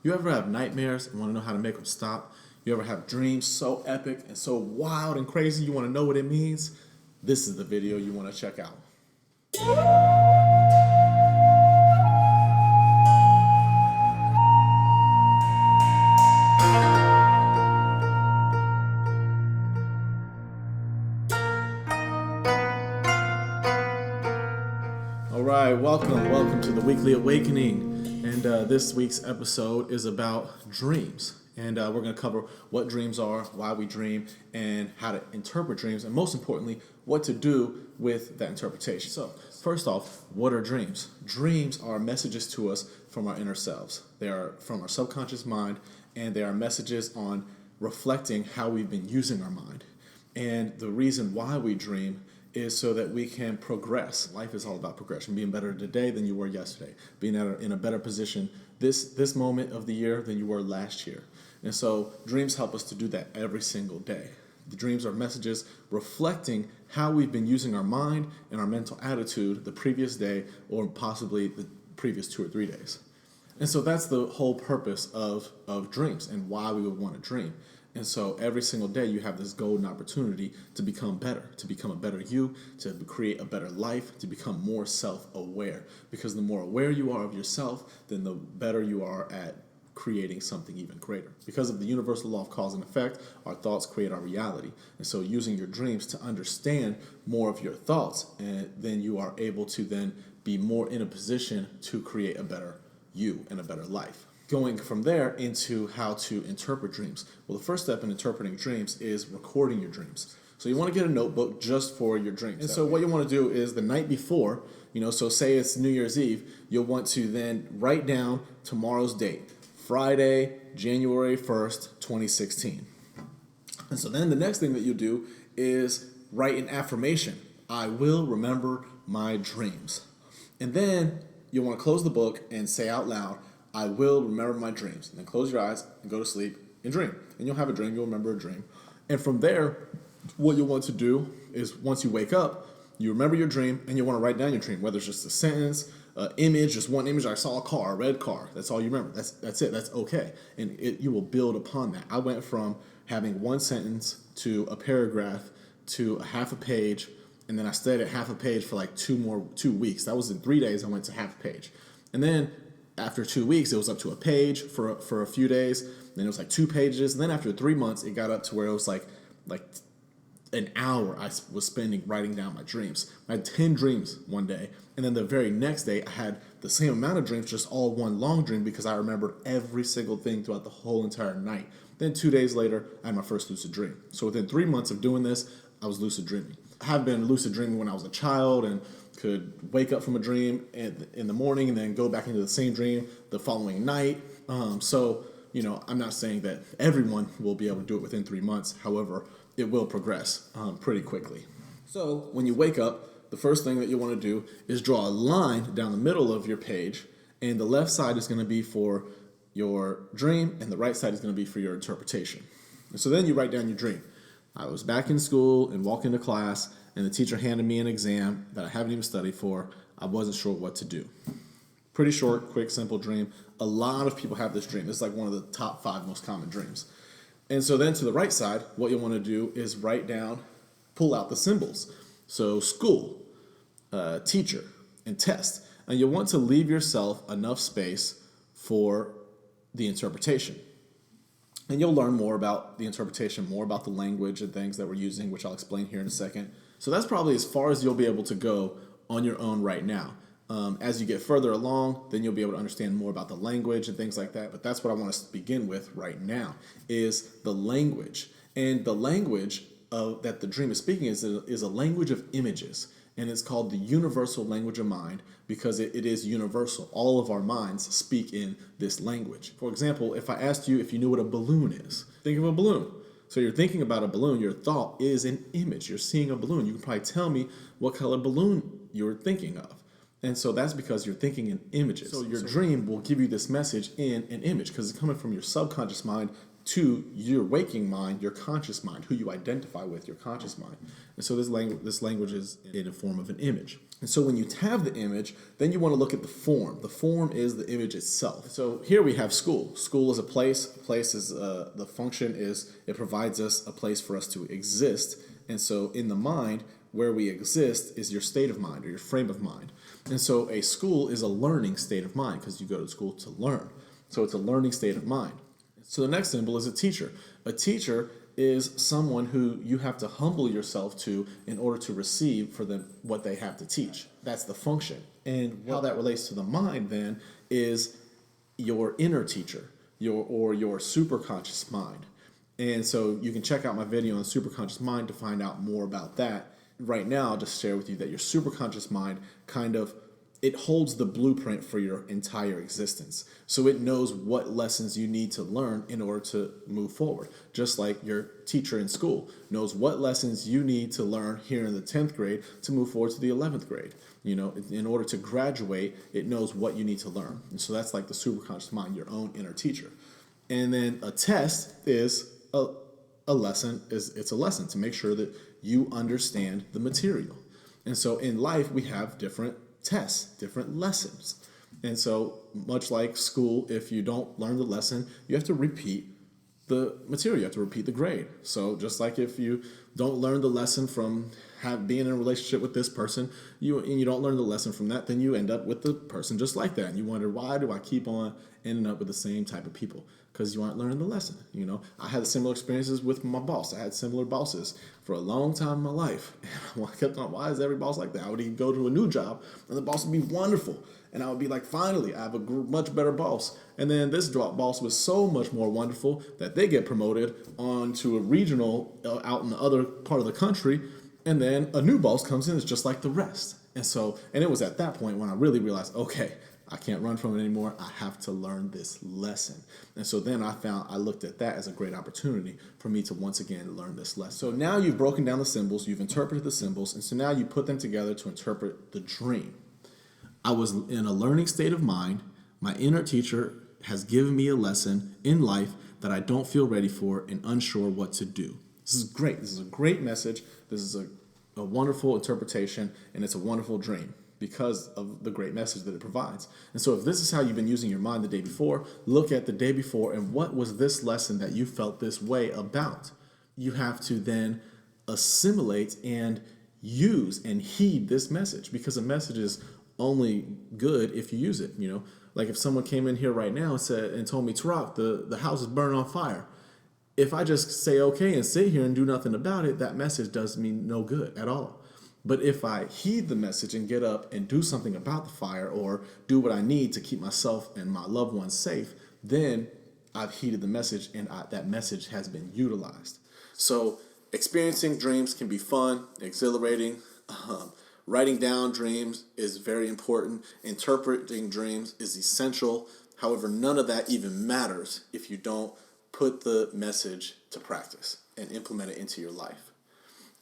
You ever have nightmares and want to know how to make them stop? You ever have dreams so epic and so wild and crazy you want to know what it means? This is the video you want to check out. All right, welcome to the Weekly Awakening. And this week's episode is about dreams. And we're going to cover what dreams are, why we dream, and how to interpret dreams, and most importantly, what to do with that interpretation. So, first off, what are dreams? Dreams are messages to us from our inner selves. They are from our subconscious mind, and they are messages on reflecting how we've been using our mind. And the reason why we dream is so that we can progress. Life is all about progression, being better today than you were yesterday, being in a better position this moment of the year than you were last year. And so dreams help us to do that every single day. The dreams are messages reflecting how we've been using our mind and our mental attitude the previous day or possibly the previous 2 or 3 days. And so that's the whole purpose of dreams and why we would want to dream. And so every single day you have this golden opportunity to become better, to become a better you, to create a better life, to become more self-aware. Because the more aware you are of yourself, then the better you are at creating something even greater. Because of the universal law of cause and effect, our thoughts create our reality. And so using your dreams to understand more of your thoughts, and then you are able to then be more in a position to create a better you and a better life. Going from there into how to interpret dreams. Well, the first step in interpreting dreams is recording your dreams. So you want to get a notebook just for your dreams. And so what you want to do is the night before, so say it's New Year's Eve, you'll want to then write down tomorrow's date, Friday, January 1st, 2016. And so then the next thing that you do is write an affirmation. I will remember my dreams. And then you'll want to close the book and say out loud, I will remember my dreams. And then close your eyes and go to sleep and dream. And you'll have a dream, you'll remember a dream. And from there, what you'll want to do is once you wake up, you remember your dream and you want to write down your dream, whether it's just a sentence, an image, just one image. I saw a car, a red car. That's all you remember. That's it. That's okay. And you will build upon that. I went from having one sentence to a paragraph to a half a page. And then I stayed at half a page for like 2 weeks. That was in 3 days. I went to half a page. And then after 2 weeks, it was up to a page for a few days. Then it was like 2 pages. And then after 3 months, it got up to where it was like an hour I was spending writing down my dreams. I had 10 dreams one day. And then the very next day, I had the same amount of dreams, just all one long dream because I remembered every single thing throughout the whole entire night. Then 2 days later, I had my first lucid dream. So within 3 months of doing this, I was lucid dreaming. I have been lucid dreaming when I was a child and could wake up from a dream in the morning and then go back into the same dream the following night. So I'm not saying that everyone will be able to do it within 3 months. However, it will progress pretty quickly. So when you wake up, the first thing that you want to do is draw a line down the middle of your page, and the left side is going to be for your dream, and the right side is going to be for your interpretation. And so then you write down your dream. I was back in school and walked into class, and the teacher handed me an exam that I haven't even studied for. I wasn't sure what to do. Pretty short, quick, simple dream. A lot of people have this dream. It's like one of the top 5 most common dreams. And so then to the right side, what you'll want to do is pull out the symbols. So school, teacher, and test. And you'll want to leave yourself enough space for the interpretation. And you'll learn more about the interpretation, more about the language and things that we're using, which I'll explain here in a second. So that's probably as far as you'll be able to go on your own right now. As you get further along, then you'll be able to understand more about the language and things like that. But that's what I want to begin with right now, is the language. And the language that the dream is speaking is a language of images. And it's called the universal language of mind because it is universal. All of our minds speak in this language. For example, if I asked you if you knew what a balloon is, think of a balloon. So you're thinking about a balloon. Your thought is an image. You're seeing a balloon. You can probably tell me what color balloon you're thinking of. And so that's because you're thinking in images. So your dream will give you this message in an image because it's coming from your subconscious mind to your waking mind, your conscious mind, who you identify with, your conscious mind. And so this language is in the form of an image. And so when you have the image, then you want to look at the form. The form is the image itself. So here we have school. School is a place. A place is the function is it provides us a place for us to exist. And so in the mind, where we exist is your state of mind or your frame of mind. And so a school is a learning state of mind because you go to school to learn. So it's a learning state of mind. So the next symbol is a teacher. A teacher is someone who you have to humble yourself to in order to receive for them what they have to teach. That's the function. And how that relates to the mind then is your inner teacher, your superconscious mind. And so you can check out my video on superconscious mind to find out more about that. Right now, I'll just share with you that your superconscious mind it holds the blueprint for your entire existence. So it knows what lessons you need to learn in order to move forward. Just like your teacher in school knows what lessons you need to learn here in the 10th grade to move forward to the 11th grade. In order to graduate, it knows what you need to learn. And so that's like the superconscious mind, your own inner teacher. And then a test is a lesson. It's a lesson to make sure that you understand the material. And so in life, we have different tests, different lessons. And so much like school, if you don't learn the lesson, you have to repeat the material. You have to repeat the grade. So just like if you don't learn the lesson from being in a relationship with this person, you don't learn the lesson from that, then you end up with the person just like that. And you wonder, why do I keep on ending up with the same type of people? Because you aren't learning the lesson. I had similar experiences with my boss. I had similar bosses for a long time in my life. And I kept on, why is every boss like that? I would even go to a new job and the boss would be wonderful. And I would be like, finally, I have a much better boss. And then this boss was so much more wonderful that they get promoted onto a regional out in the other part of the country. And then a new boss comes in, it's just like the rest. And it was at that point when I really realized, okay, I can't run from it anymore. I have to learn this lesson. And so then I looked at that as a great opportunity for me to once again learn this lesson. So now you've broken down the symbols, you've interpreted the symbols, and so now you put them together to interpret the dream. I was in a learning state of mind. My inner teacher has given me a lesson in life that I don't feel ready for and unsure what to do. This is great. This is a great message. This is a wonderful interpretation, and it's a wonderful dream because of the great message that it provides. And so if this is how you've been using your mind the day before, look at the day before and what was this lesson that you felt this way about? You have to then assimilate and use and heed this message, because a message is only good if you use it. Like if someone came in here right now and told me, Tarak, the house is burning on fire. If I just say okay and sit here and do nothing about it, that message does me no good at all. But if I heed the message and get up and do something about the fire or do what I need to keep myself and my loved ones safe, then I've heeded the message and that message has been utilized. So experiencing dreams can be fun, exhilarating. Writing down dreams is very important. Interpreting dreams is essential. However, none of that even matters if you don't put the message to practice and implement it into your life.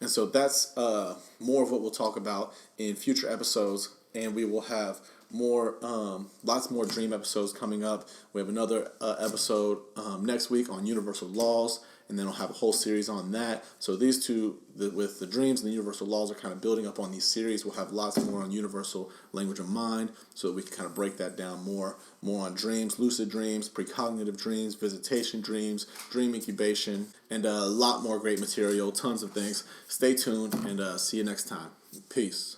And so that's more of what we'll talk about in future episodes, and we will have lots more dream episodes coming up. We have another episode next week on universal laws, and then we'll have a whole series on that. So these two, with the dreams and the universal laws, are kind of building up on these series. We'll have lots more on universal language of mind, so that we can kind of break that down more on dreams, lucid dreams, precognitive dreams, visitation dreams, dream incubation, and a lot more great material, tons of things. Stay tuned, and see you next time. Peace.